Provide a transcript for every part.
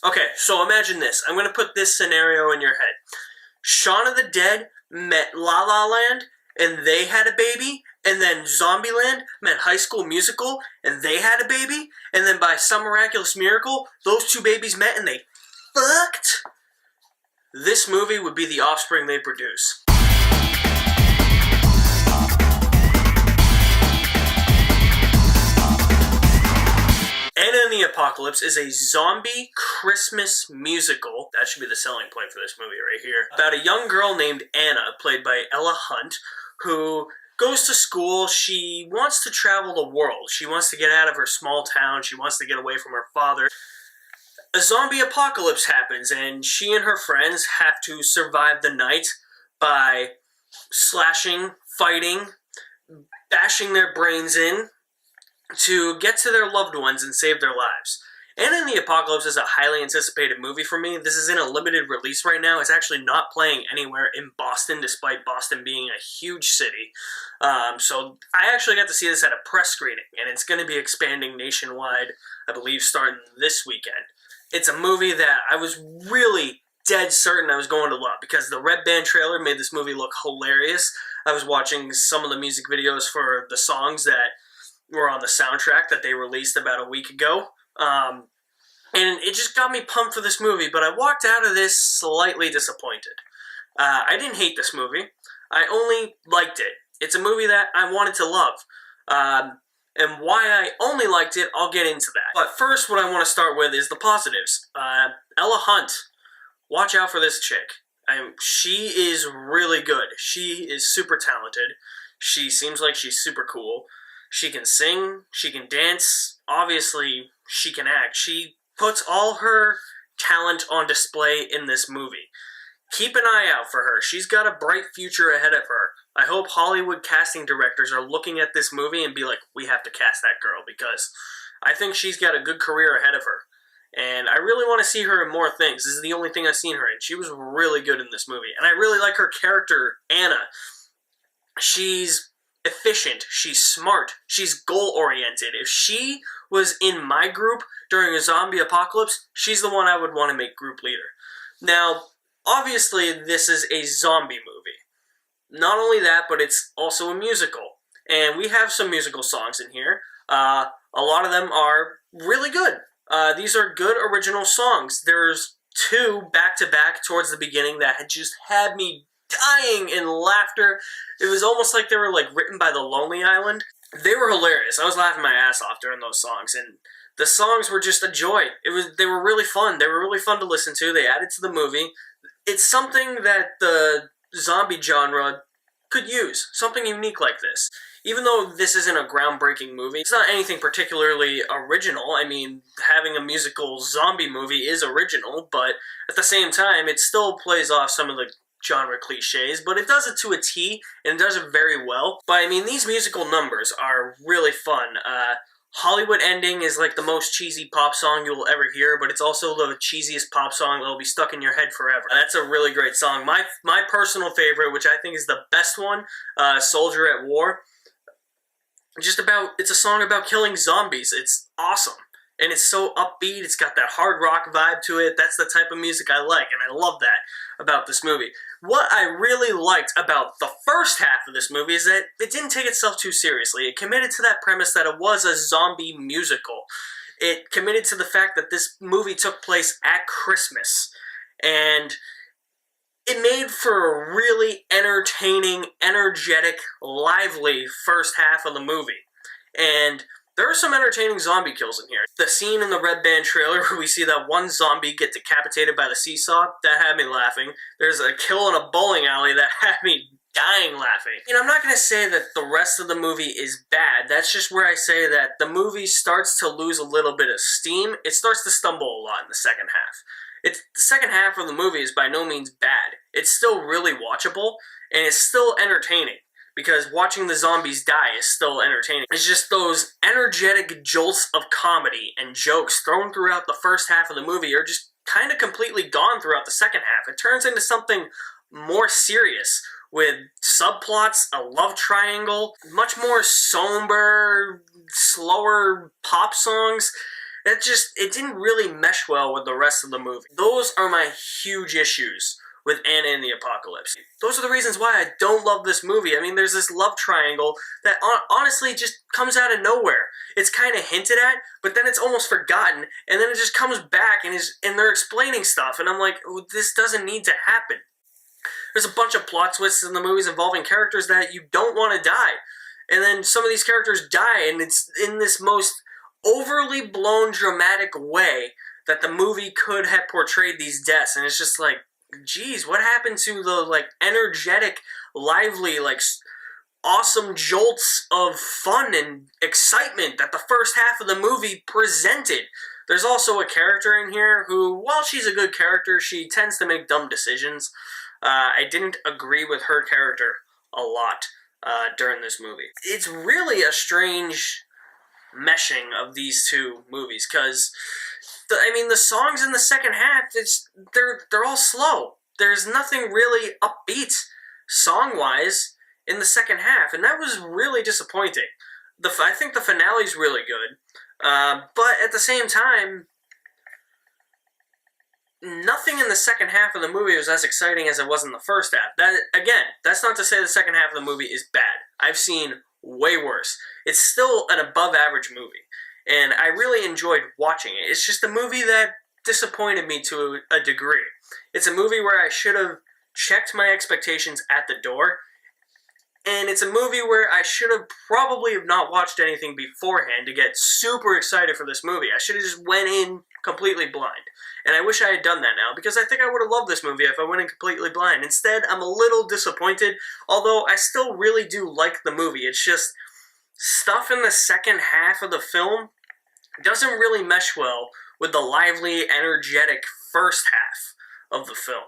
Okay, so imagine this. I'm going to put this scenario in your head. Shaun of the Dead met La La Land, and they had a baby, and then Zombieland met High School Musical, and they had a baby, and then by some miraculous miracle, those two babies met and they fucked. This movie would be the offspring they produce. Anna and the Apocalypse is a zombie Christmas musical. That should be the selling point for this movie right here. About a young girl named Anna, played by Ella Hunt, who goes to school. She wants to travel the world. She wants to get out of her small town. She wants to get away from her father. A zombie apocalypse happens, and she and her friends have to survive the night by slashing, fighting, bashing their brains in, to get to their loved ones and save their lives. Anna and the Apocalypse is a highly anticipated movie for me. This is in a limited release right now. It's actually not playing anywhere in Boston, despite Boston being a huge city. So I actually got to see this at a press screening, and it's going to be expanding nationwide, I believe, starting this weekend. It's a movie that I was really dead certain I was going to love, because the Red Band trailer made this movie look hilarious. I was watching some of the music videos for the songs that were on the soundtrack that they released about a week ago. And it just got me pumped for this movie, but I walked out of this slightly disappointed. I didn't hate this movie. I only liked it. It's a movie that I wanted to love. And why I only liked it, I'll get into that. But first, what I want to start with is the positives. Ella Hunt. Watch out for this chick. She is really good. She is super talented. She seems like she's super cool. She can sing, she can dance, obviously she can act. She puts all her talent on display in this movie. Keep an eye out for her. She's got a bright future ahead of her. I hope Hollywood casting directors are looking at this movie and be like, we have to cast that girl, because I think she's got a good career ahead of her. And I really want to see her in more things. This is the only thing I've seen her in. She was really good in this movie. And I really like her character, Anna. She's efficient, she's smart, she's goal-oriented. If she was in my group during a zombie apocalypse, she's the one I would want to make group leader. Now, obviously, this is a zombie movie. Not only that, but it's also a musical. And we have some musical songs in here. A lot of them are really good. These are good original songs. There's two back-to-back towards the beginning that had just had me dying in laughter. It was almost like they were written by the Lonely Island. They were hilarious. I was laughing my ass off during those songs, and the songs were just a joy. They were really fun. They were really fun to listen to. They added to the movie. It's something that the zombie genre could use. Something unique like this. Even though this isn't a groundbreaking movie, it's not anything particularly original. I mean, having a musical zombie movie is original, but at the same time, it still plays off some of the genre cliches, but it does it to a T, and it does it very well. But I mean, these musical numbers are really fun. Hollywood Ending is like the most cheesy pop song you'll ever hear, but it's also the cheesiest pop song that'll be stuck in your head forever. That's a really great song. My personal favorite, which I think is the best one, Soldier at War. It's a song about killing zombies. It's awesome. And it's so upbeat, it's got that hard rock vibe to it. That's the type of music I like, and I love that about this movie. What I really liked about the first half of this movie is that it didn't take itself too seriously. It committed to that premise that it was a zombie musical. It committed to the fact that this movie took place at Christmas. And it made for a really entertaining, energetic, lively first half of the movie. And there are some entertaining zombie kills in here. The scene in the Red Band trailer where we see that one zombie get decapitated by the seesaw, that had me laughing. There's a kill in a bowling alley that had me dying laughing. And I'm not going to say that the rest of the movie is bad. That's just where I say that the movie starts to lose a little bit of steam. It starts to stumble a lot in the second half. The second half of the movie is by no means bad. It's still really watchable, and it's still entertaining, because watching the zombies die is still entertaining. It's just those energetic jolts of comedy and jokes thrown throughout the first half of the movie are just kind of completely gone throughout the second half. It turns into something more serious, with subplots, a love triangle, much more somber, slower pop songs. It didn't really mesh well with the rest of the movie. Those are my huge issues with Anna and the Apocalypse. Those are the reasons why I don't love this movie. I mean, there's this love triangle that honestly just comes out of nowhere. It's kind of hinted at, but then it's almost forgotten, and then it just comes back and they're explaining stuff, and I'm like, oh, this doesn't need to happen. There's a bunch of plot twists in the movies involving characters that you don't want to die. And then some of these characters die, and it's in this most overly blown dramatic way that the movie could have portrayed these deaths. And it's just like, geez, what happened to the, like, energetic, lively, like, awesome jolts of fun and excitement that the first half of the movie presented? There's also a character in here who, while she's a good character, she tends to make dumb decisions. I didn't agree with her character a lot during this movie. It's really a strange meshing of these two movies, because the songs in the second half, they're all slow. There's nothing really upbeat song-wise in the second half, and that was really disappointing. I think the finale's really good, but at the same time, nothing in the second half of the movie was as exciting as it was in the first half. That's not to say the second half of the movie is bad. I've seen way worse. It's still an above-average movie, and I really enjoyed watching it. It's just a movie that disappointed me to a degree. It's a movie where I should have checked my expectations at the door, and it's a movie where I should have probably have not watched anything beforehand to get super excited for this movie. I should have just went in completely blind. And I wish I had done that now, because I think I would have loved this movie if I went in completely blind. Instead, I'm a little disappointed, although I still really do like the movie. It's just stuff in the second half of the film doesn't really mesh well with the lively, energetic first half of the film.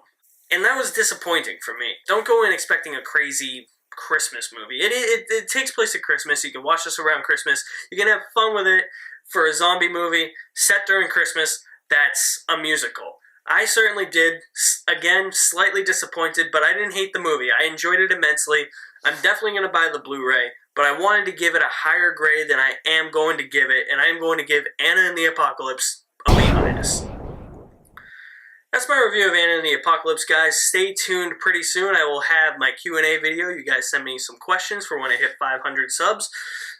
And that was disappointing for me. Don't go in expecting a crazy Christmas movie. It takes place at Christmas. You can watch this around Christmas. You can have fun with it for a zombie movie set during Christmas that's a musical. I certainly did. Again, slightly disappointed, but I didn't hate the movie. I enjoyed it immensely. I'm definitely going to buy the Blu-ray, but I wanted to give it a higher grade than I am going to give it, and I am going to give Anna and the Apocalypse a B-. That's my review of Anna and the Apocalypse, guys. Stay tuned pretty soon. I will have my Q&A video. You guys send me some questions for when I hit 500 subs.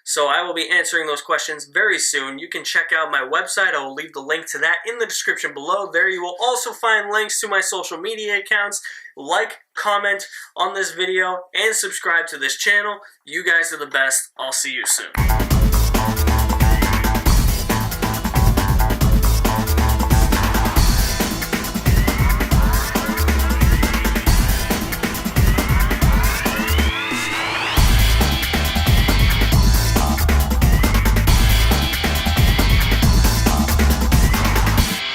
So I will be answering those questions very soon. You can check out my website. I will leave the link to that in the description below. There you will also find links to my social media accounts. Like, comment on this video, and subscribe to this channel. You guys are the best. I'll see you soon.